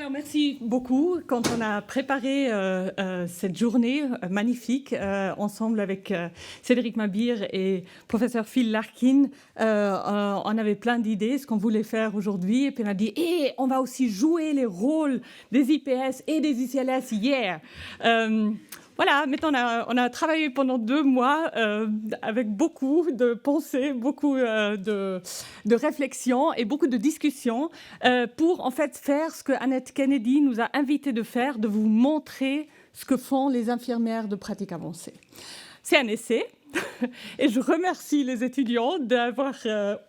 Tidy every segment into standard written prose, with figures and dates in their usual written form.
Alors, merci beaucoup. Quand on a préparé cette journée magnifique ensemble avec Cédric Mabir et professeur Phil Larkin, on avait plein d'idées, ce qu'on voulait faire aujourd'hui. Et puis on a dit, on va aussi jouer les rôles des IPS et des ICLS hier. Voilà, maintenant on a travaillé pendant 2 mois avec beaucoup de pensées, beaucoup de réflexions et beaucoup de discussions pour en fait faire ce que Annette Kennedy nous a invité de faire, de vous montrer ce que font les infirmières de pratique avancée. C'est un essai et je remercie les étudiants d'avoir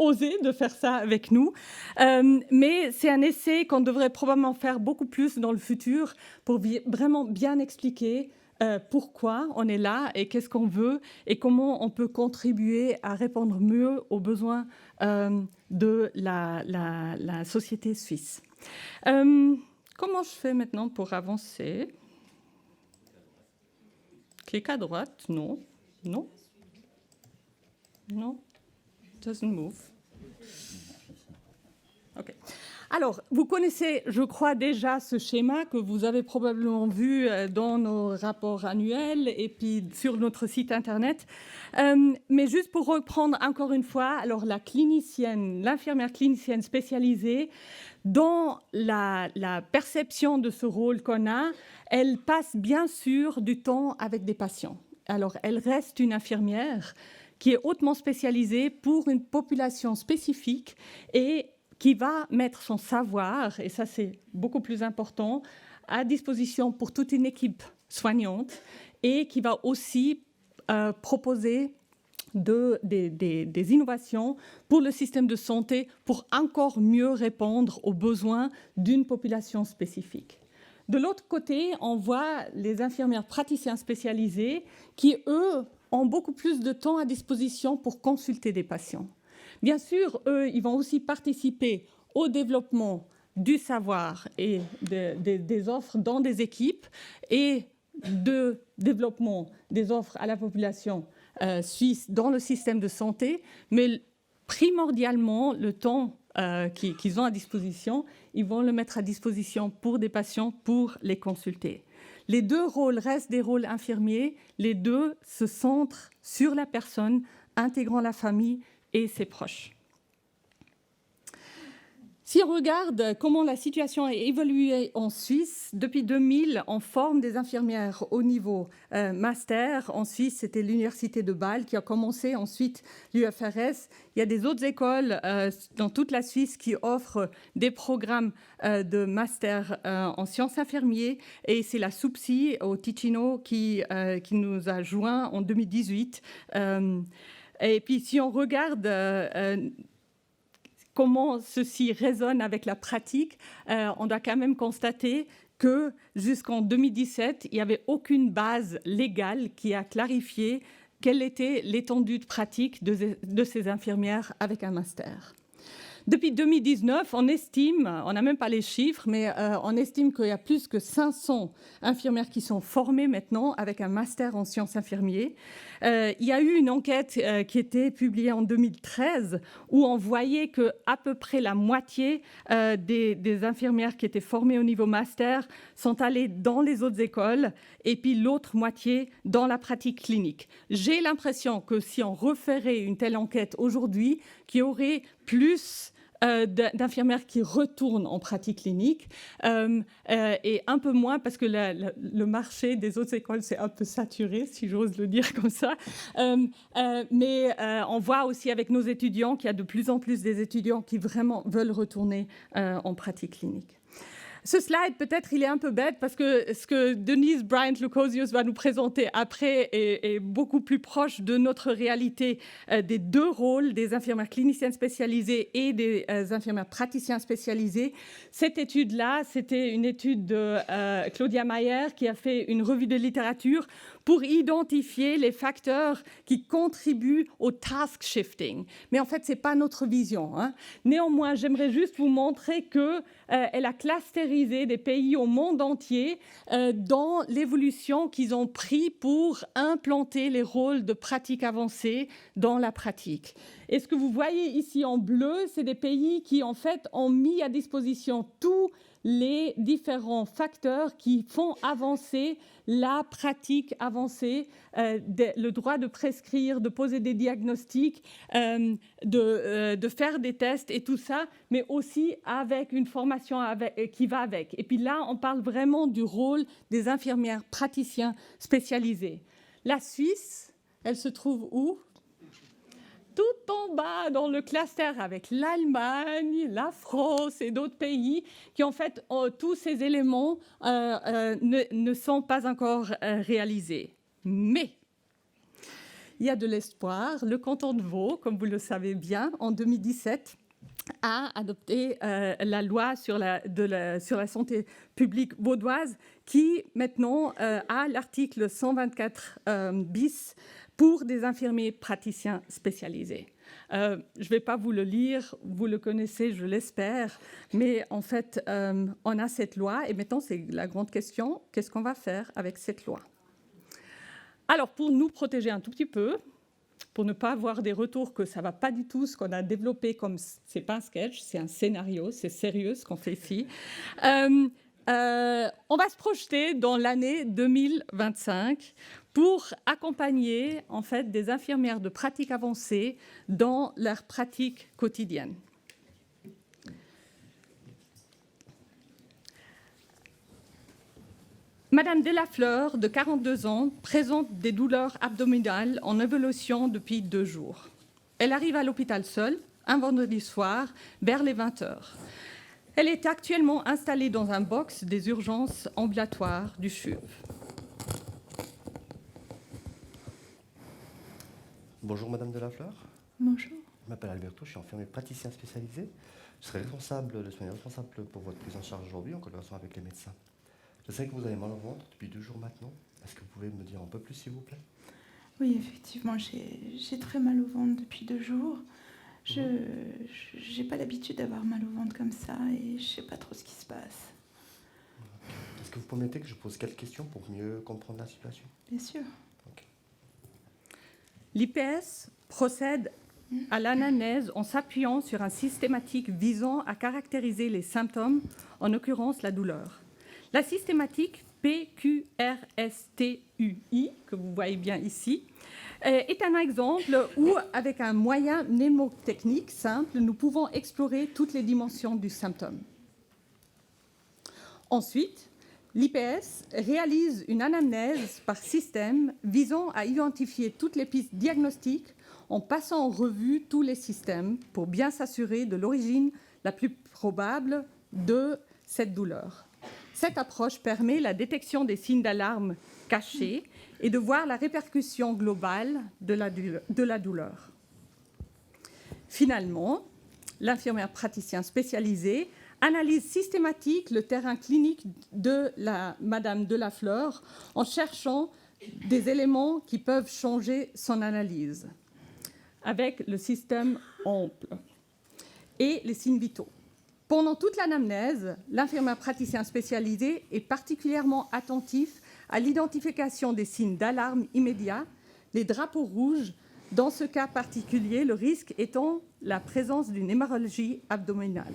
osé de faire ça avec nous. Mais c'est un essai qu'on devrait probablement faire beaucoup plus dans le futur pour vraiment bien expliquer pourquoi on est là et qu'est-ce qu'on veut et comment on peut contribuer à répondre mieux aux besoins de la société suisse. Comment je fais maintenant pour avancer? Clique à droite? Non. Non. Non. Doesn't move. OK. Alors, vous connaissez, je crois, déjà ce schéma que vous avez probablement vu dans nos rapports annuels et puis sur notre site Internet. Mais juste pour reprendre encore une fois, alors l'infirmière clinicienne spécialisée, dans la perception de ce rôle qu'on a, elle passe bien sûr du temps avec des patients. Alors, elle reste une infirmière qui est hautement spécialisée pour une population spécifique et qui va mettre son savoir, et ça c'est beaucoup plus important, à disposition pour toute une équipe soignante et qui va aussi proposer des innovations pour le système de santé pour encore mieux répondre aux besoins d'une population spécifique. De l'autre côté, on voit les infirmières praticiens spécialisés qui, eux, ont beaucoup plus de temps à disposition pour consulter des patients. Bien sûr, eux, ils vont aussi participer au développement du savoir et des offres dans des équipes et de développement des offres à la population suisse dans le système de santé, mais primordialement, le temps qu'ils ont à disposition, ils vont le mettre à disposition pour des patients pour les consulter. Les 2 rôles restent des rôles infirmiers, les 2 se centrent sur la personne, intégrant la famille et ses proches. Si on regarde comment la situation a évolué en Suisse, depuis 2000, on forme des infirmières au niveau master. En Suisse, c'était l'Université de Bâle qui a commencé, ensuite l'UFRS. Il y a des autres écoles dans toute la Suisse qui offrent des programmes de master en sciences infirmières. Et c'est la SUPSI au Ticino qui nous a joints en 2018. Et puis, si on regarde comment ceci résonne avec la pratique, on doit quand même constater que jusqu'en 2017, il n'y avait aucune base légale qui a clarifié quelle était l'étendue de pratique de ces infirmières avec un master. Depuis 2019, on estime, on n'a même pas les chiffres, mais on estime qu'il y a plus que 500 infirmières qui sont formées maintenant avec un master en sciences infirmières. Il y a eu une enquête qui était publiée en 2013 où on voyait qu'à peu près la moitié des infirmières qui étaient formées au niveau master sont allées dans les autres écoles et puis l'autre moitié dans la pratique clinique. J'ai l'impression que si on referait une telle enquête aujourd'hui, qu'il y aurait plus d'infirmières qui retournent en pratique clinique et un peu moins parce que le marché des autres écoles c'est un peu saturé, si j'ose le dire comme ça. Mais on voit aussi avec nos étudiants qu'il y a de plus en plus des étudiants qui vraiment veulent retourner en pratique clinique. Ce slide, peut-être, il est un peu bête parce que ce que Denise Bryant-Lucosius va nous présenter après est beaucoup plus proche de notre réalité des 2 rôles, des infirmières cliniciennes spécialisées et des infirmières praticiens spécialisés. Cette étude-là, c'était une étude de Claudia Mayer qui a fait une revue de littérature pour identifier les facteurs qui contribuent au task shifting. Mais en fait, ce n'est pas notre vision, hein. Néanmoins, j'aimerais juste vous montrer qu'elle a clusterisé des pays au monde entier dans l'évolution qu'ils ont pris pour implanter les rôles de pratique avancée dans la pratique. Et ce que vous voyez ici en bleu, c'est des pays qui, en fait, ont mis à disposition tous les différents facteurs qui font avancer la pratique avancée, le droit de prescrire, de poser des diagnostics, de faire des tests et tout ça, mais aussi avec une formation qui va avec. Et puis là, on parle vraiment du rôle des infirmières praticiens spécialisés. La Suisse, elle se trouve où ? Tout en bas dans le cluster avec l'Allemagne, la France et d'autres pays qui, en fait, tous ces éléments ne sont pas encore réalisés. Mais il y a de l'espoir. Le canton de Vaud, comme vous le savez bien, en 2017, a adopté la loi sur la santé publique vaudoise qui, maintenant, a l'article 124 bis pour des infirmiers praticiens spécialisés. Je ne vais pas vous le lire, vous le connaissez, je l'espère, mais en fait, on a cette loi et maintenant, c'est la grande question, qu'est-ce qu'on va faire avec cette loi ? Alors, pour nous protéger un tout petit peu, pour ne pas avoir des retours que ça ne va pas du tout, ce qu'on a développé comme... Ce n'est pas un sketch, c'est un scénario, c'est sérieux ce qu'on fait ici. On va se projeter dans l'année 2025 pour accompagner en fait, des infirmières de pratique avancée dans leur pratique quotidienne. Madame Delafleur, de 42 ans, présente des douleurs abdominales en évolution depuis 2 jours. Elle arrive à l'hôpital seule, un vendredi soir, vers les 20 h. Elle est actuellement installée dans un box des urgences ambulatoires du CHUV. Bonjour Madame Delafleur. Bonjour. Je m'appelle Alberto, je suis infirmier praticien spécialisé. Je serai responsable pour votre prise en charge aujourd'hui en collaboration avec les médecins. Je sais que vous avez mal au ventre depuis 2 jours maintenant. Est-ce que vous pouvez me dire un peu plus, s'il vous plaît ? Oui, effectivement, j'ai très mal au ventre depuis 2 jours. Je n'ai pas l'habitude d'avoir mal au ventre comme ça et je ne sais pas trop ce qui se passe. Est-ce que vous permettez que je pose quelques questions pour mieux comprendre la situation ? Bien sûr. Okay. L'IPS procède à l'anamnèse en s'appuyant sur un systématique visant à caractériser les symptômes, en l'occurrence la douleur. La systématique PQRSTUI, que vous voyez bien ici, est un exemple où, avec un moyen mnémotechnique simple, nous pouvons explorer toutes les dimensions du symptôme. Ensuite, l'IPS réalise une anamnèse par système visant à identifier toutes les pistes diagnostiques en passant en revue tous les systèmes pour bien s'assurer de l'origine la plus probable de cette douleur. Cette approche permet la détection des signes d'alarme cachés et de voir la répercussion globale de la douleur. Finalement, l'infirmière praticien spécialisé analyse systématique le terrain clinique de Madame Delafleur en cherchant des éléments qui peuvent changer son analyse avec le système AMPLE et les signes vitaux. Pendant toute l'anamnèse, l'infirmière praticien spécialisé est particulièrement attentif à l'identification des signes d'alarme immédiats, les drapeaux rouges. Dans ce cas particulier, le risque étant la présence d'une hémorragie abdominale.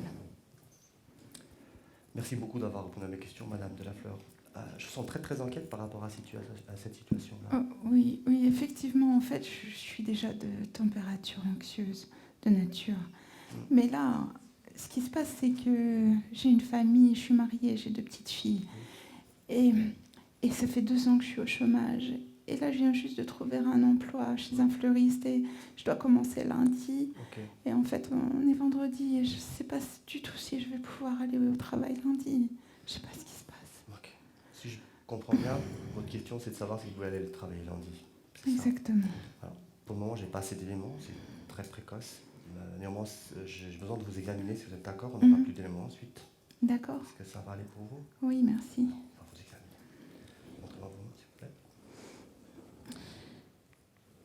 Merci beaucoup d'avoir répondu à mes questions, Madame Delafleur. Je sens très inquiète par rapport à cette situation-là. Oui, effectivement, en fait, je suis déjà de température anxieuse, de nature. Mais là, ce qui se passe, c'est que j'ai une famille, je suis mariée, j'ai 2 petites filles. Et ça fait 2 ans que je suis au chômage. Et là, je viens juste de trouver un emploi chez un fleuriste et je dois commencer lundi. Okay. Et en fait, on est vendredi et je ne sais pas du tout si je vais pouvoir aller au travail lundi. Je ne sais pas ce qui se passe. Okay. Si je comprends bien, votre question, c'est de savoir si vous pouvez aller travailler lundi. Exactement. Alors, pour le moment, je n'ai pas assez d'éléments, c'est très précoce. Néanmoins, j'ai besoin de vous examiner si vous êtes d'accord. On n'aura plus d'éléments ensuite. D'accord. Est-ce que ça va aller pour vous ? Oui, merci. On va vous examiner. Montrez-moi vos mains, s'il vous plaît.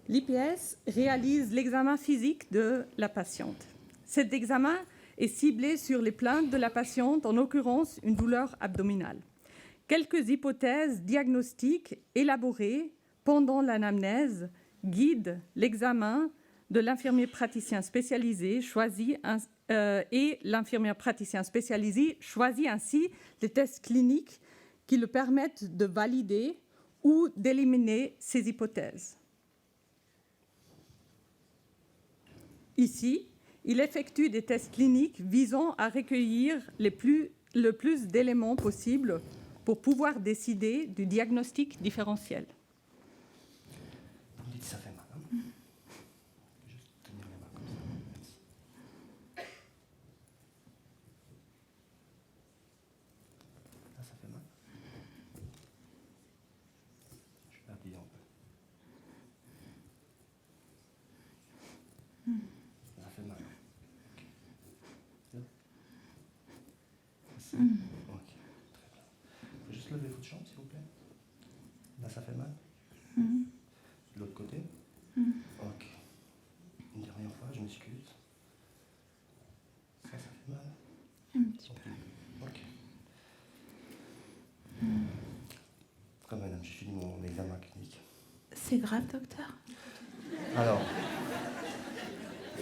L'IPS réalise l'examen physique de la patiente. Cet examen est ciblé sur les plaintes de la patiente, en l'occurrence une douleur abdominale. Quelques hypothèses diagnostiques élaborées pendant l'anamnèse guident l'examen de l'infirmier praticien spécialisé choisi et l'infirmière praticien spécialisé choisit ainsi les tests cliniques qui le permettent de valider ou d'éliminer ces hypothèses. Ici, il effectue des tests cliniques visant à recueillir le plus d'éléments possible pour pouvoir décider du diagnostic différentiel. Vous me dites ça fait mal. Hein? Juste tenir les mains comme ça. Merci. Là, ça fait mal. Je vais habiller un peu. Ça fait mal. Ok. Là. Ici. Ok. Très bien. Vous pouvez juste lever votre jambe, s'il vous plaît. Là, ça fait mal. De l'autre côté. Ok. Une dernière fois, je m'excuse. Ça fait mal. Un petit peu. Ok. Comme madame, j'ai fini mon examen clinique. C'est grave, docteur? Alors,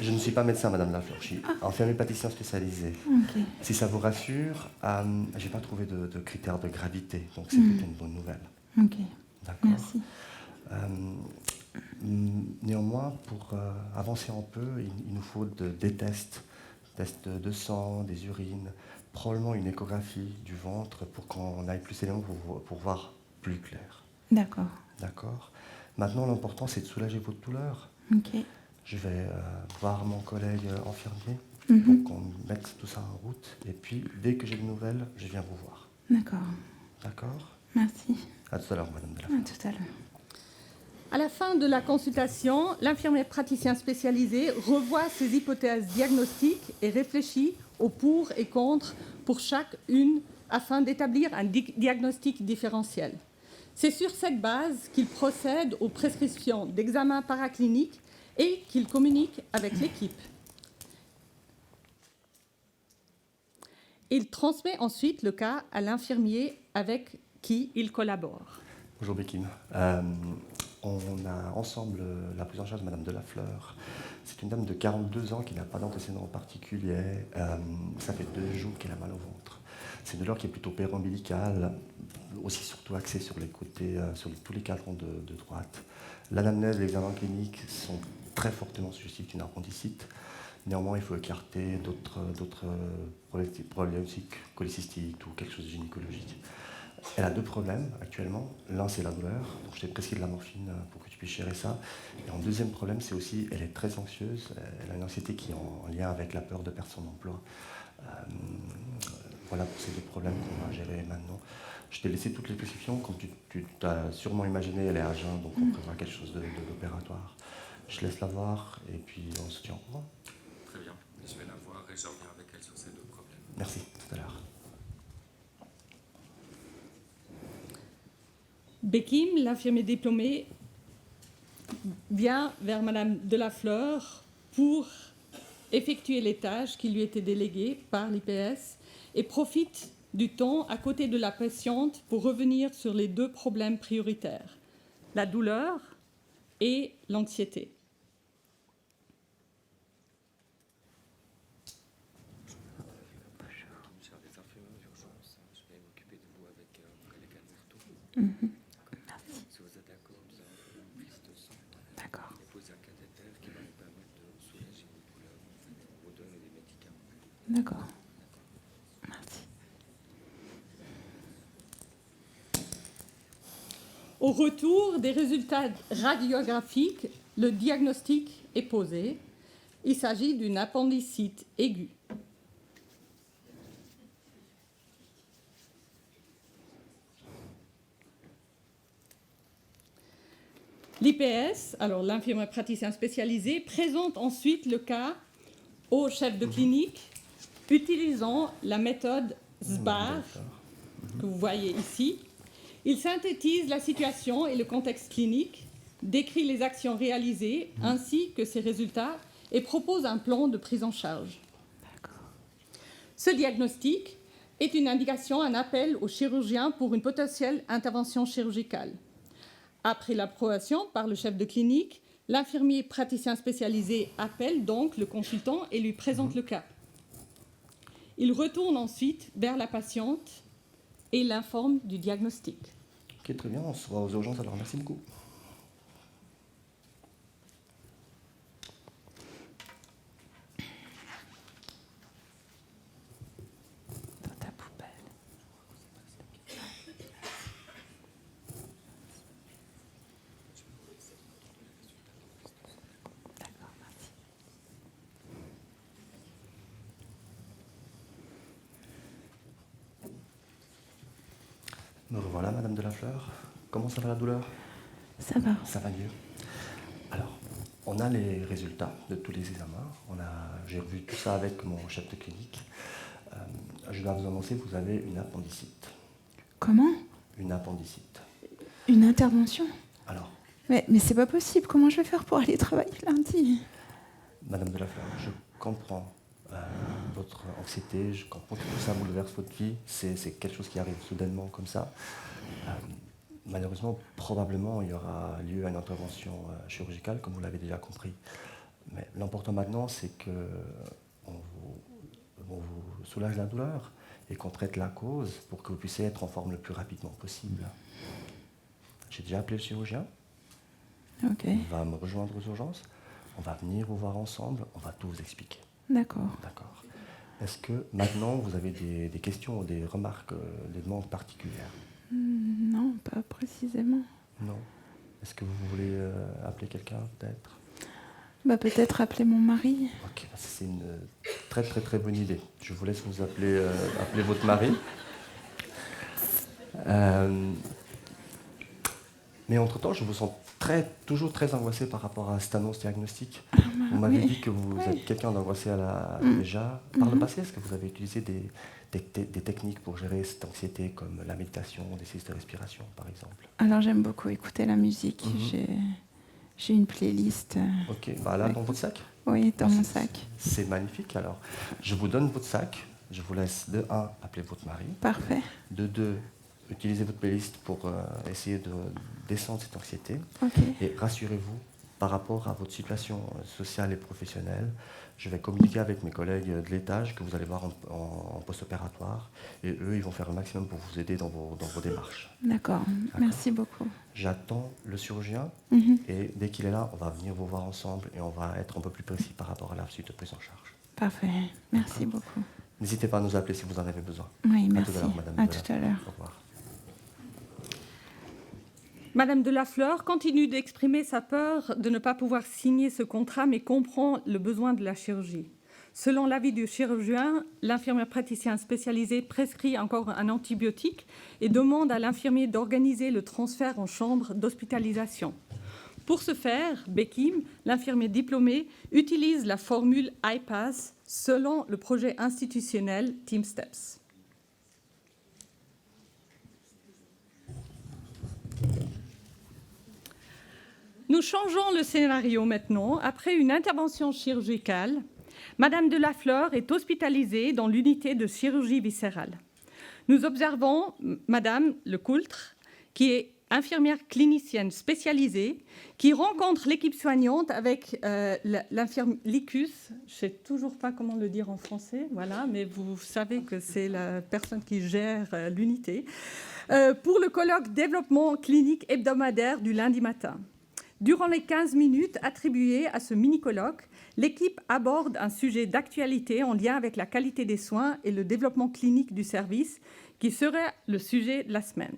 je ne suis pas médecin, madame Lafleur, je suis infirmier praticien spécialisé. Ok. Si ça vous rassure, je n'ai pas trouvé de critères de gravité, donc c'est plutôt une bonne nouvelle. Ok. D'accord. Merci. Néanmoins, pour avancer un peu, il nous faut des tests de sang, des urines, probablement une échographie du ventre pour qu'on aille plus éléments pour voir plus clair. D'accord. D'accord. Maintenant, l'important, c'est de soulager votre douleur. Ok. Je vais voir mon collègue infirmier Mhm. pour qu'on mette tout ça en route. Et puis, dès que j'ai des nouvelles, je viens vous voir. D'accord. D'accord. Merci. À tout à l'heure, madame Delafleur. À tout à l'heure. À la fin de la consultation, l'infirmier praticien spécialisé revoit ses hypothèses diagnostiques et réfléchit aux pour et contre pour chacune afin d'établir un diagnostic différentiel. C'est sur cette base qu'il procède aux prescriptions d'examens paracliniques et qu'il communique avec l'équipe. Il transmet ensuite le cas à l'infirmier avec qui il collabore. Bonjour Bekim. On a ensemble la prise en charge de madame Delafleur. C'est une dame de 42 ans qui n'a pas d'antécédents particuliers. Ça fait 2 jours qu'elle a mal au ventre. C'est une douleur qui est plutôt péri-ombilicale, aussi surtout axée sur les côtés, sur tous les cadrans de droite. L'anamnèse et l'examen clinique sont très fortement suggestifs d'une appendicite. Néanmoins, il faut écarter d'autres problématiques cholécystiques ou quelque chose de gynécologique. Elle a 2 problèmes actuellement. L'un, c'est la douleur. Donc, je t'ai prescrit de la morphine pour que tu puisses gérer ça. Et en deuxième problème, c'est aussi, elle est très anxieuse. Elle a une anxiété qui est en lien avec la peur de perdre son emploi. Voilà pour ces 2 problèmes qu'on va gérer maintenant. Je t'ai laissé toutes les prescriptions. Comme tu t'as sûrement imaginé, elle est à jeun, donc on prévoit quelque chose de l'opératoire. Je laisse la voir et puis on se tient au courant. Très bien. Je vais la voir et je reviens avec elle sur ces 2 problèmes. Merci, tout à l'heure. Bekim, l'infirmier diplômé, vient vers madame Delafleur pour effectuer les tâches qui lui étaient déléguées par l'IPS et profite du temps à côté de la patiente pour revenir sur les 2 problèmes prioritaires, la douleur et l'anxiété. Chers des infirmiers d'urgence, je vais m'occuper de vous avec mon collègue Alberto. Merci. Si vous êtes d'accord, nous allons faire une prise de sang D'accord. et poser un cathéter qui va nous permettre de soulager vos douleurs, vous donner des médicaments. D'accord. Merci. Au retour des résultats radiographiques, le diagnostic est posé. Il s'agit d'une appendicite aiguë. L'IPS, alors l'infirmier praticien spécialisé, présente ensuite le cas au chef de clinique utilisant la méthode SBAR que vous voyez ici. Il synthétise la situation et le contexte clinique, décrit les actions réalisées ainsi que ses résultats et propose un plan de prise en charge. Ce diagnostic est une indication, un appel au chirurgien pour une potentielle intervention chirurgicale. Après l'approbation par le chef de clinique, l'infirmier praticien spécialisé appelle donc le consultant et lui présente le cas. Il retourne ensuite vers la patiente et l'informe du diagnostic. Ok, très bien, on se voit aux urgences alors, merci beaucoup. Dans ta poubelle. D'accord, merci. Me revoilà, Madame Delafleur. Comment ça va la douleur? Ça va. Ça va mieux. Alors, on a les résultats de tous les examens. J'ai revu tout ça avec mon chef de clinique. Je dois vous annoncer que vous avez une appendicite. Comment? Une appendicite. Une intervention? Alors, Mais c'est pas possible. Comment je vais faire pour aller travailler lundi? Madame Delafleur, je comprends votre anxiété, je comprends que tout ça bouleverse votre vie. C'est quelque chose qui arrive soudainement comme ça. Malheureusement, probablement, il y aura lieu à une intervention chirurgicale, comme vous l'avez déjà compris. Mais l'important maintenant, c'est qu'on vous soulage la douleur et qu'on traite la cause pour que vous puissiez être en forme le plus rapidement possible. J'ai déjà appelé le chirurgien. Ok, Il va me rejoindre aux urgences. On va venir vous voir ensemble. On va tout vous expliquer. d'accord. D'accord. Est-ce que maintenant, vous avez des questions ou des remarques, des demandes particulières? Non, pas précisément. Non. Est-ce que vous voulez appeler quelqu'un, peut-être? Bah peut-être appeler mon mari. Ok, c'est une très très très bonne idée. Je vous laisse vous appeler votre mari. Mais entre-temps, je vous sens toujours très angoissé par rapport à cette annonce diagnostique. Vous m'avez dit que vous êtes quelqu'un d'angoissé déjà. Par le passé, est-ce que vous avez utilisé des techniques pour gérer cette anxiété, comme la méditation, des exercices de respiration, par exemple? Alors j'aime beaucoup écouter la musique. J'ai une playlist. Ok, bah là, dans votre sac? Oui, dans mon sac. C'est magnifique. Alors, je vous donne votre sac. Je vous laisse de 1, appeler votre mari. Parfait. De 2, utilisez votre playlist pour essayer de descendre cette anxiété. Ok. Et rassurez-vous, par rapport à votre situation sociale et professionnelle, je vais communiquer avec mes collègues de l'étage que vous allez voir en post-opératoire. Et eux, ils vont faire le maximum pour vous aider dans vos démarches. D'accord. Merci beaucoup. J'attends le chirurgien. Et dès qu'il est là, on va venir vous voir ensemble et on va être un peu plus précis par rapport à la suite de prise en charge. Parfait. Merci beaucoup. N'hésitez pas à nous appeler si vous en avez besoin. Oui, À merci. tout à l'heure, Madame. À tout à l'heure. Au revoir. Madame Delafleur continue d'exprimer sa peur de ne pas pouvoir signer ce contrat, mais comprend le besoin de la chirurgie. Selon l'avis du chirurgien, l'infirmière praticien spécialisé prescrit encore un antibiotique et demande à l'infirmier d'organiser le transfert en chambre d'hospitalisation. Pour ce faire, Bekim, l'infirmier diplômé, utilise la formule IPAS selon le projet institutionnel Team Steps. Nous changeons le scénario maintenant. Après une intervention chirurgicale, Madame Delafleur est hospitalisée dans l'unité de chirurgie viscérale. Nous observons Madame Lecoultre, qui est infirmière clinicienne spécialisée, qui rencontre l'équipe soignante avec l'infirmière Licus. Je ne sais toujours pas comment le dire en français, voilà, mais vous savez que c'est la personne qui gère l'unité, pour le colloque développement clinique hebdomadaire du lundi matin. Durant les 15 minutes attribuées à ce mini-colloque, l'équipe aborde un sujet d'actualité en lien avec la qualité des soins et le développement clinique du service, qui serait le sujet de la semaine.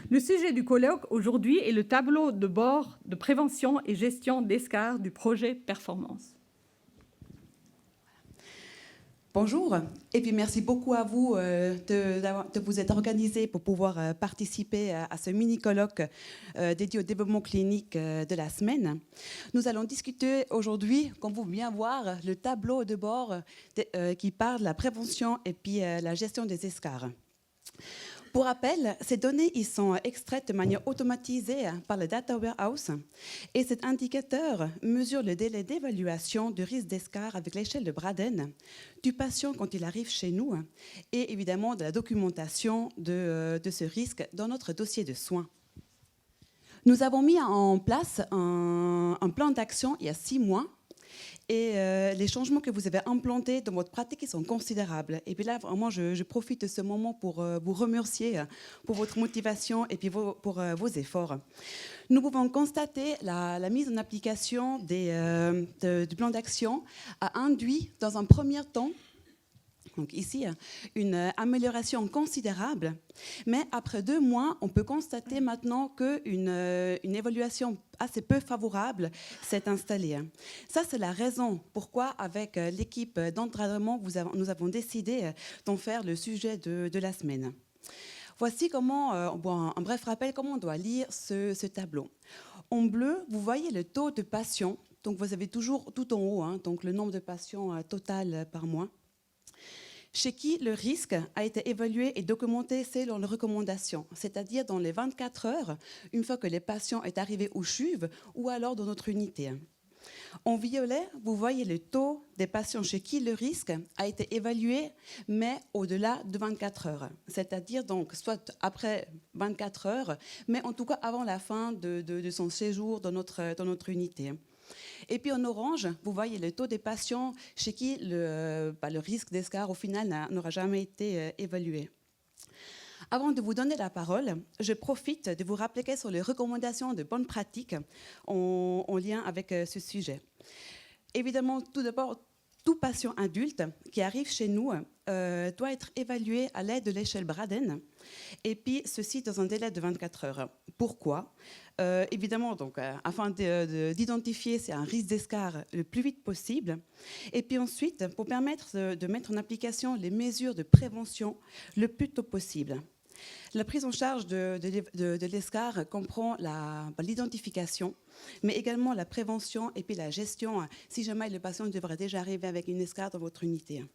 Le sujet du colloque aujourd'hui est le tableau de bord de prévention et gestion d'escarres du projet Performance. Bonjour, et puis merci beaucoup à vous de vous être organisés pour pouvoir participer à ce mini-colloque dédié au développement clinique de la semaine. Nous allons discuter aujourd'hui, comme vous pouvez bien voir, le tableau de bord qui parle de la prévention et puis la gestion des escarres. Pour rappel, ces données ils sont extraites de manière automatisée par le Data Warehouse et cet indicateur mesure le délai d'évaluation du risque d'escarre avec l'échelle de Braden du patient quand il arrive chez nous et évidemment de la documentation de ce risque dans notre dossier de soins. Nous avons mis en place un plan d'action il y a 6 mois Et les changements que vous avez implantés dans votre pratique, ils sont considérables. Et puis là, vraiment, je profite de ce moment pour vous remercier pour votre motivation et puis pour vos efforts. Nous pouvons constater la mise en application du plan d'action a induit, dans un premier temps, donc ici, une amélioration considérable. Mais après 2 mois, on peut constater maintenant qu'une évaluation assez peu favorable s'est installée. Ça, c'est la raison pourquoi, avec l'équipe d'encadrement, nous avons décidé d'en faire le sujet de la semaine. Voici comment, un bref rappel, comment on doit lire ce tableau. En bleu, vous voyez le taux de patients. Donc, vous avez toujours tout en haut, donc le nombre de patients total par mois, chez qui le risque a été évalué et documenté selon les recommandations, c'est-à-dire dans les 24 heures, une fois que les patients sont arrivés au CHUV ou alors dans notre unité. En violet, vous voyez le taux des patients chez qui le risque a été évalué, mais au-delà de 24 heures, c'est-à-dire donc soit après 24 heures, mais en tout cas avant la fin de son séjour dans notre unité. Et puis en orange, vous voyez le taux des patients chez qui le risque d'escarre au final n'aura jamais été évalué. Avant de vous donner la parole, je profite de vous rappeler quelles sont les recommandations de bonne pratique en lien avec ce sujet. Évidemment, tout d'abord, tout patient adulte qui arrive chez nous doit être évalué à l'aide de l'échelle Braden, et puis ceci dans un délai de 24 heures. Pourquoi ? Évidemment, donc, afin d'identifier c'est un risque d'escarre le plus vite possible, et puis ensuite pour permettre de mettre en application les mesures de prévention le plus tôt possible. La prise en charge de l'escarre comprend l'identification, mais également la prévention et puis la gestion, si jamais le patient devrait déjà arriver avec une escarre dans votre unité.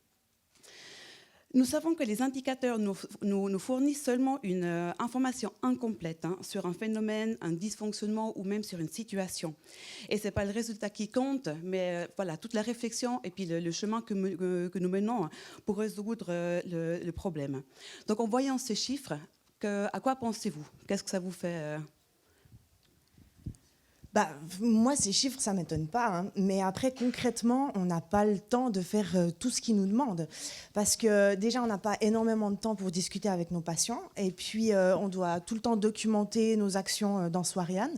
Nous savons que les indicateurs nous fournissent seulement une information incomplète sur un phénomène, un dysfonctionnement ou même sur une situation. Et ce n'est pas le résultat qui compte, mais voilà, toute la réflexion et puis le chemin que nous menons pour résoudre le problème. Donc en voyant ces chiffres, à quoi pensez-vous ? Qu'est-ce que ça vous fait Moi, ces chiffres, ça ne m'étonne pas. Mais après, concrètement, on n'a pas le temps de faire tout ce qu'ils nous demandent. Parce que déjà, on n'a pas énormément de temps pour discuter avec nos patients. Et puis, on doit tout le temps documenter nos actions dans Soiriane.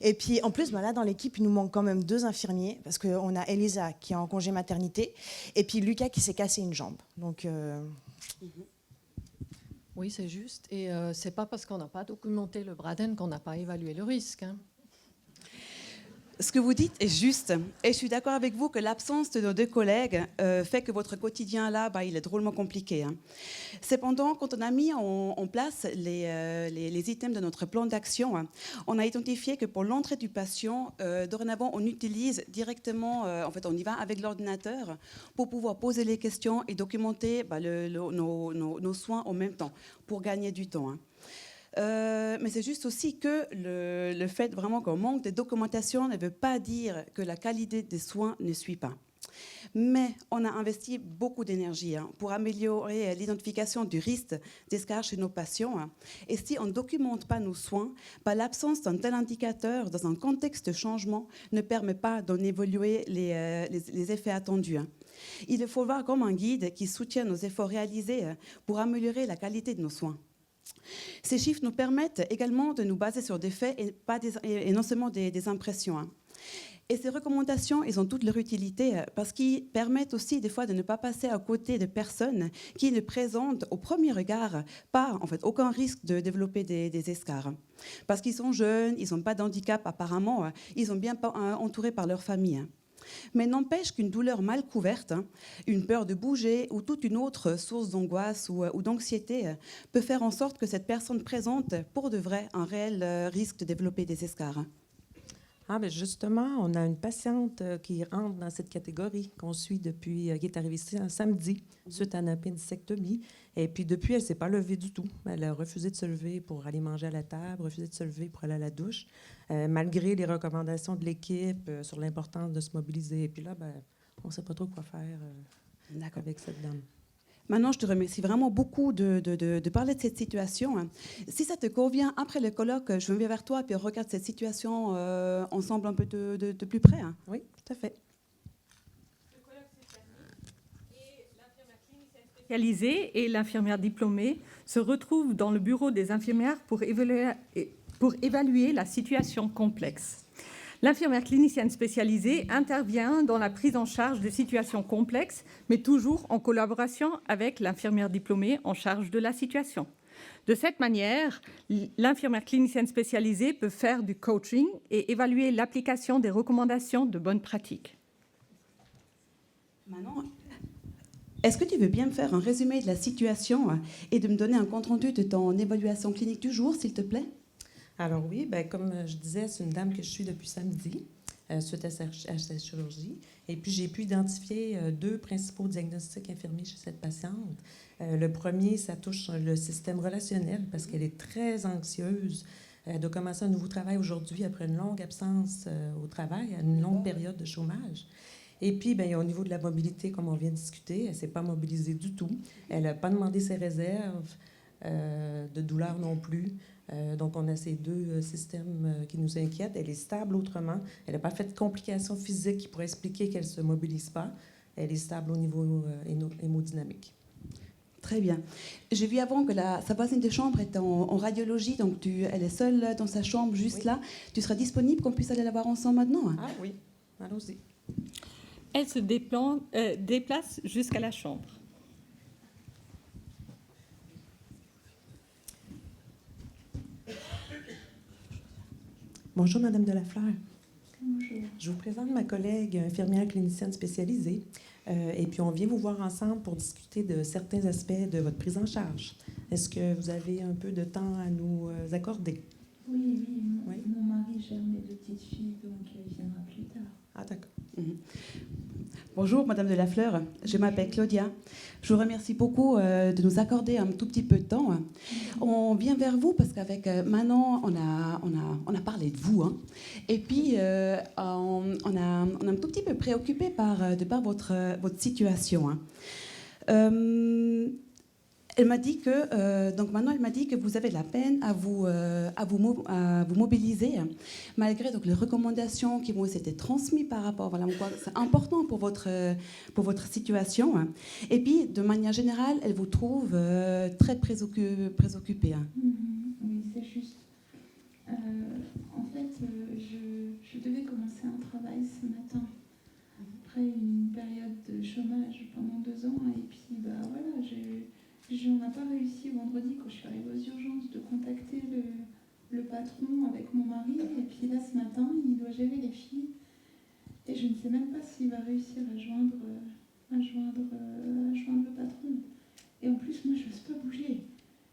Et puis, en plus, là, dans l'équipe, il nous manque quand même 2 infirmiers. Parce qu'on a Elisa qui est en congé maternité. Et puis, Lucas qui s'est cassé une jambe. Donc... Oui, c'est juste. Et ce n'est pas parce qu'on n'a pas documenté le Braden qu'on n'a pas évalué le risque. Ce que vous dites est juste. Et je suis d'accord avec vous que l'absence de nos 2 collègues fait que votre quotidien, là, il est drôlement compliqué. Cependant, quand on a mis en place les items de notre plan d'action, on a identifié que pour l'entrée du patient, dorénavant, on utilise directement, on y va avec l'ordinateur pour pouvoir poser les questions et documenter nos soins en même temps, pour gagner du temps. Mais c'est juste aussi que le fait vraiment qu'on manque de documentation ne veut pas dire que la qualité des soins ne suit pas. Mais on a investi beaucoup d'énergie pour améliorer l'identification du risque d'escarre chez nos patients. Et si on ne documente pas nos soins, l'absence d'un tel indicateur dans un contexte de changement ne permet pas d'en évaluer les effets attendus. Il faut voir comme un guide qui soutient nos efforts réalisés pour améliorer la qualité de nos soins. Ces chiffres nous permettent également de nous baser sur des faits et non seulement des impressions. Et ces recommandations, elles ont toute leur utilité parce qu'ils permettent aussi des fois de ne pas passer à côté de personnes qui ne présentent au premier regard pas aucun risque de développer des escarres. Parce qu'ils sont jeunes, ils n'ont pas d'handicap apparemment, ils sont bien entourés par leur famille. Mais n'empêche qu'une douleur mal couverte, une peur de bouger ou toute une autre source d'angoisse ou d'anxiété peut faire en sorte que cette personne présente pour de vrai un réel risque de développer des escarres. Justement, on a une patiente qui rentre dans cette catégorie qu'on suit depuis, qui est arrivée ici un samedi suite à une appendicectomie. Et puis depuis, elle ne s'est pas levée du tout. Elle a refusé de se lever pour aller manger à la table, refusé de se lever pour aller à la douche, malgré les recommandations de l'équipe sur l'importance de se mobiliser. Et puis là, on ne sait pas trop quoi faire avec cette dame. Maintenant, je te remercie vraiment beaucoup de parler de cette situation. Si ça te convient, après le colloque, je viens vers toi et puis on regarde cette situation ensemble un peu de plus près. Oui, tout à fait. spécialisée et l'infirmière diplômée se retrouvent dans le bureau des infirmières pour évaluer la situation complexe. L'infirmière clinicienne spécialisée intervient dans la prise en charge des situations complexes, mais toujours en collaboration avec l'infirmière diplômée en charge de la situation. De cette manière, l'infirmière clinicienne spécialisée peut faire du coaching et évaluer l'application des recommandations de bonne pratique. Maintenant, est-ce que tu veux bien me faire un résumé de la situation et de me donner un compte-rendu de ton évaluation clinique du jour, s'il te plaît? Alors oui, comme je disais, c'est une dame que je suis depuis samedi, suite à sa chirurgie. Et puis, j'ai pu identifier 2 principaux diagnostics infirmiers chez cette patiente. Le premier, ça touche le système relationnel parce qu'elle est très anxieuse de commencer un nouveau travail aujourd'hui après une longue absence au travail, une longue période de chômage. Et puis, au niveau de la mobilité, comme on vient de discuter, elle ne s'est pas mobilisée du tout. Elle n'a pas demandé ses réserves, de douleur non plus. Donc, on a ces 2 systèmes qui nous inquiètent. Elle est stable autrement. Elle n'a pas fait de complications physiques qui pourraient expliquer qu'elle ne se mobilise pas. Elle est stable au niveau hémodynamique. Très bien. J'ai vu avant que sa voisine de chambre est en radiologie, donc elle est seule dans sa chambre, juste là. Tu seras disponible qu'on puisse aller la voir ensemble maintenant? Ah oui, allons-y. Elle se déplace jusqu'à la chambre. Bonjour, Madame Delafleur. Bonjour. Je vous présente ma collègue infirmière clinicienne spécialisée. Et puis, on vient vous voir ensemble pour discuter de certains aspects de votre prise en charge. Est-ce que vous avez un peu de temps à nous accorder? Oui, Oui. mon mari gère mes 2 petites filles, donc il viendra plus tard. Ah, d'accord. Bonjour, Madame Delafleur. Je m'appelle Claudia. Je vous remercie beaucoup de nous accorder un tout petit peu de temps. On vient vers vous parce qu'avec Manon, on a parlé de vous. Hein. Et puis, on a un tout petit peu préoccupé par votre situation. Hein. Elle m'a dit que donc maintenant elle m'a dit que vous avez de la peine à vous mobiliser malgré donc les recommandations qui vous été transmises par rapport c'est important pour votre situation, et puis de manière générale elle vous trouve très préoccupée. Oui, c'est juste. En fait, je devais commencer un travail ce matin après une période de chômage pendant 2 ans, et puis voilà, on n'a pas réussi vendredi quand je suis arrivée aux urgences de contacter le patron avec mon mari, et puis là ce matin il doit gérer les filles et je ne sais même pas s'il va réussir à joindre le patron. Et en plus moi je n'ose pas bouger.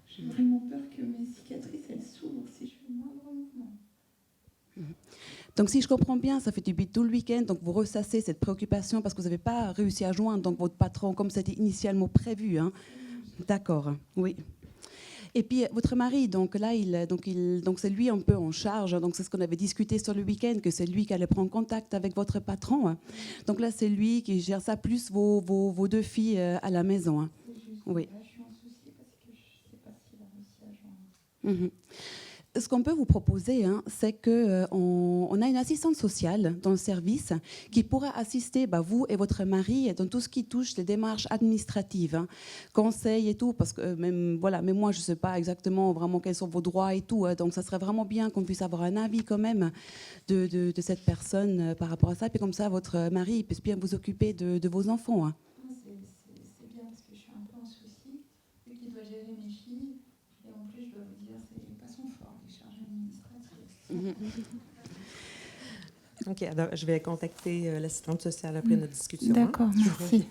J'ai vraiment peur que mes cicatrices elles s'ouvrent si je fais le moindre mouvement. Donc si je comprends bien, ça fait depuis tout le week-end, donc vous ressassez cette préoccupation parce que vous n'avez pas réussi à joindre donc votre patron comme c'était initialement prévu. Hein. D'accord, oui. Et puis votre mari, donc là, donc c'est lui un peu en charge. Donc c'est ce qu'on avait discuté sur le week-end, que c'est lui qui allait prendre contact avec votre patron. Donc là, c'est lui qui gère ça, plus vos 2 filles à la maison. Hein. Oui. Là, je suis en souci parce que je ne sais pas s'il a réussi à joindre. Ce qu'on peut vous proposer, c'est qu'on a une assistante sociale dans le service qui pourra assister vous et votre mari dans tout ce qui touche les démarches administratives, conseils et tout, parce que même moi, je ne sais pas exactement vraiment quels sont vos droits et tout, donc ça serait vraiment bien qu'on puisse avoir un avis quand même de cette personne par rapport à ça, puis comme ça, votre mari puisse bien vous occuper de vos enfants. C'est bien parce que je suis un peu en souci, vu qu'il doit gérer mes filles. Et en plus, je dois vous dire, c'est pas son fort, les charges administratives. OK, alors je vais contacter l'assistante sociale après notre discussion. D'accord, merci.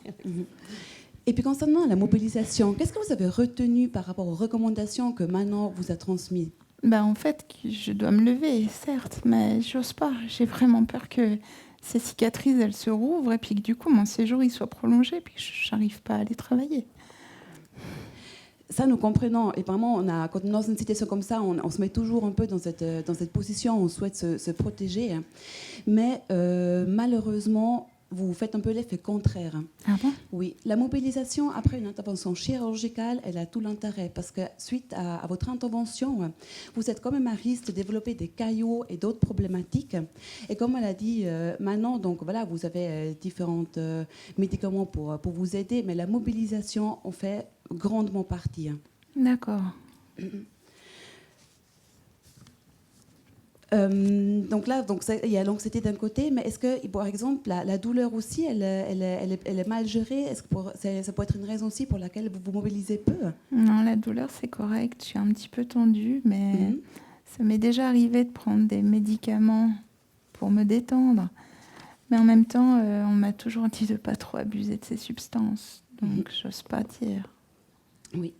Et puis concernant la mobilisation, qu'est-ce que vous avez retenu par rapport aux recommandations que Manon vous a transmises? En fait, je dois me lever, certes, mais j'ose pas. J'ai vraiment peur que ces cicatrices, elles se rouvrent et puis que du coup, mon séjour il soit prolongé et puis que j'arrive pas à aller travailler. Ça, nous comprenons. Et vraiment, quand on est dans une situation comme ça, on se met toujours un peu dans cette position, on souhaite se protéger. Mais malheureusement, vous faites un peu l'effet contraire. Ah bon? Oui, la mobilisation après une intervention chirurgicale, elle a tout l'intérêt parce que suite à votre intervention, vous êtes quand même à risque de développer des caillots et d'autres problématiques. Et comme elle a dit Manon, donc voilà, vous avez différents médicaments pour vous aider, mais la mobilisation en fait grandement partie. D'accord. Donc là, il y a l'anxiété d'un côté, mais est-ce que, par exemple, la douleur aussi, elle est mal gérée? Est-ce que ça peut être une raison aussi pour laquelle vous vous mobilisez peu? Non, la douleur, c'est correct. Je suis un petit peu tendue, mais ça m'est déjà arrivé de prendre des médicaments pour me détendre. Mais en même temps, on m'a toujours dit de ne pas trop abuser de ces substances. Donc, j'ose pas dire. Oui.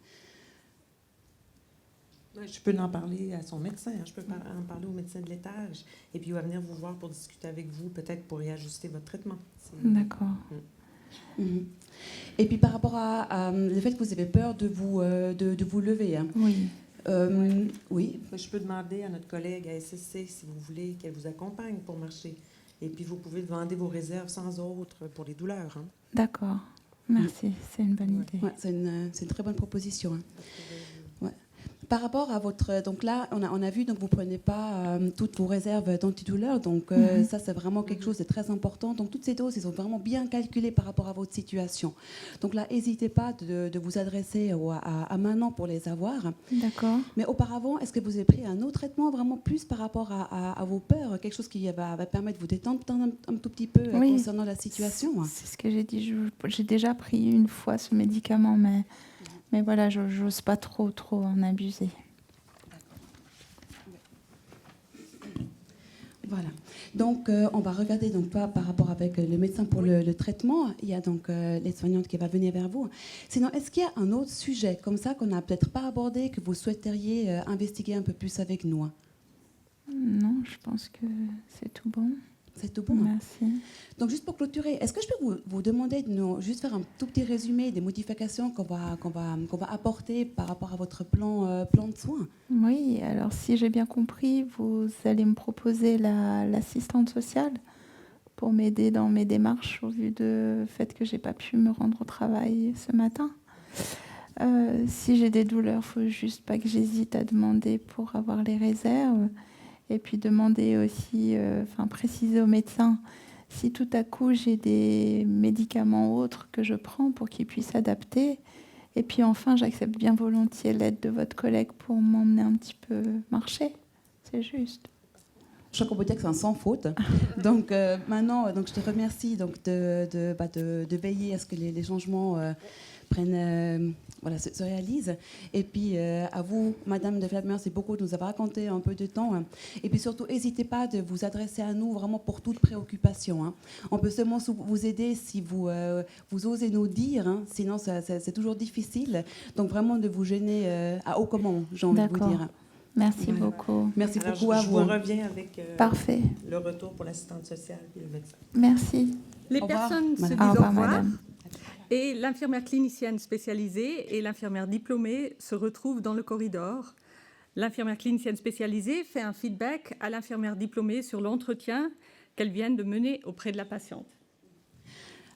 Je peux en parler à son médecin, hein. Je peux en parler au médecin de l'étage. Et puis, il va venir vous voir pour discuter avec vous, peut-être pour réajuster votre traitement. D'accord. Et puis, par rapport à le fait que vous avez peur de vous lever. Hein. Oui. Oui. Je peux demander à notre collègue à SSC, si vous voulez, qu'elle vous accompagne pour marcher. Et puis, vous pouvez demander vos réserves sans autre pour les douleurs. Hein. D'accord. Merci. C'est une bonne idée. Ouais, c'est une très bonne proposition. Hein. Ouais. Par rapport à votre... Donc là, on a vu, donc vous ne prenez pas toutes vos réserves d'antidouleurs. Donc ça, c'est vraiment quelque chose de très important. Donc toutes ces doses, elles sont vraiment bien calculées par rapport à votre situation. Donc là, n'hésitez pas de vous adresser à Manon pour les avoir. D'accord. Mais auparavant, est-ce que vous avez pris un autre traitement vraiment plus par rapport à vos peurs? Quelque chose qui va permettre de vous détendre un tout petit peu concernant la situation? C'est ce que j'ai dit. J'ai déjà pris une fois ce médicament, mais voilà, je n'ose pas trop en abuser. Voilà. Donc, on va regarder donc par rapport avec le médecin pour le traitement. Il y a donc l'aide-soignante qui va venir vers vous. Sinon, est-ce qu'il y a un autre sujet comme ça qu'on n'a peut-être pas abordé, que vous souhaiteriez investiguer un peu plus avec nous? Non, je pense que c'est tout bon. C'est tout bon. Merci. Donc, juste pour clôturer, est-ce que je peux vous demander de nous juste faire un tout petit résumé des modifications qu'on va apporter par rapport à votre plan de soins? Oui, alors si j'ai bien compris, vous allez me proposer l'assistante sociale pour m'aider dans mes démarches au vu du fait que j'ai pas pu me rendre au travail ce matin. Si j'ai des douleurs, il faut juste pas que j'hésite à demander pour avoir les réserves. Et puis demander aussi, préciser au médecin si tout à coup j'ai des médicaments autres que je prends pour qu'ils puissent adapter. Et puis enfin, j'accepte bien volontiers l'aide de votre collègue pour m'emmener un petit peu marcher. C'est juste. Je crois qu'on peut dire que c'est un sans faute. Donc maintenant, donc, je te remercie donc, de veiller à ce que les changements se réalisent. Et puis à vous, Madame de Flamme, merci beaucoup de nous avoir raconté un peu de temps. Hein. Et puis surtout, n'hésitez pas de vous adresser à nous vraiment pour toute préoccupation. Hein. On peut seulement vous aider si vous osez nous dire, hein. Sinon c'est toujours difficile. Donc vraiment de vous gêner à aucun moment, j'ai envie de vous dire. Merci beaucoup. Merci Alors, beaucoup à vous. Je vous reviens avec Parfait. le retour pour l'assistante sociale et le médecin. Merci. Les Au revoir, personnes se disent Au au revoir, revoir. madame. Et l'infirmière clinicienne spécialisée et l'infirmière diplômée se retrouvent dans le corridor. L'infirmière clinicienne spécialisée fait un feedback à l'infirmière diplômée sur l'entretien qu'elle vient de mener auprès de la patiente.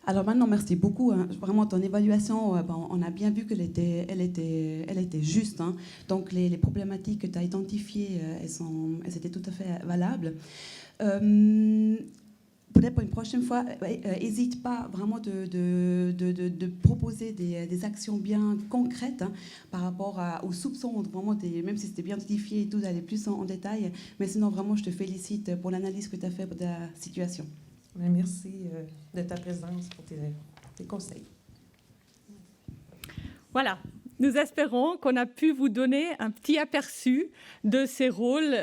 Alors maintenant, merci beaucoup. Hein. Vraiment, ton évaluation, on a bien vu qu'elle était juste. Hein. Donc, les problématiques que tu as identifiées, elles étaient tout à fait valables. Peut-être pour une prochaine fois, n'hésite pas vraiment de proposer des actions bien concrètes, hein, par rapport aux soupçons, vraiment même si c'était bien identifié et tout, d'aller plus en détail. Mais sinon, vraiment, je te félicite pour l'analyse que tu as faite de la situation. Merci de ta présence pour tes conseils. Voilà. Nous espérons qu'on a pu vous donner un petit aperçu de ces rôles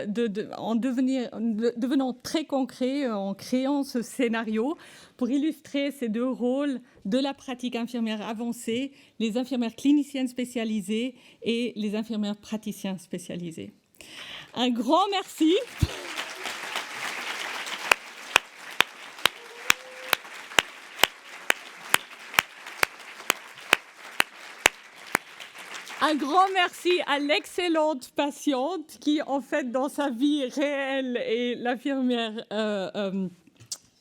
en devenant très concrets, en créant ce scénario pour illustrer ces deux rôles de la pratique infirmière avancée, les infirmières cliniciennes spécialisées et les infirmières praticiens spécialisés. Un grand merci. Un grand merci à l'excellente patiente qui, en fait, dans sa vie réelle est l'infirmière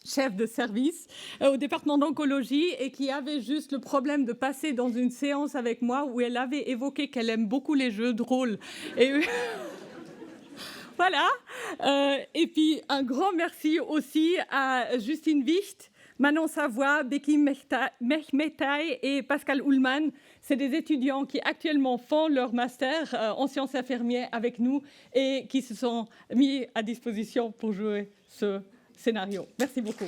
chef de service au département d'oncologie et qui avait juste le problème de passer dans une séance avec moi où elle avait évoqué qu'elle aime beaucoup les jeux de rôle. Et voilà. Et puis, un grand merci aussi à Justine Wicht, Manon Savoie, Becky Mehmetaï et Pascal Ullmann. C'est des étudiants qui actuellement font leur master en sciences infirmières avec nous et qui se sont mis à disposition pour jouer ce scénario. Merci beaucoup.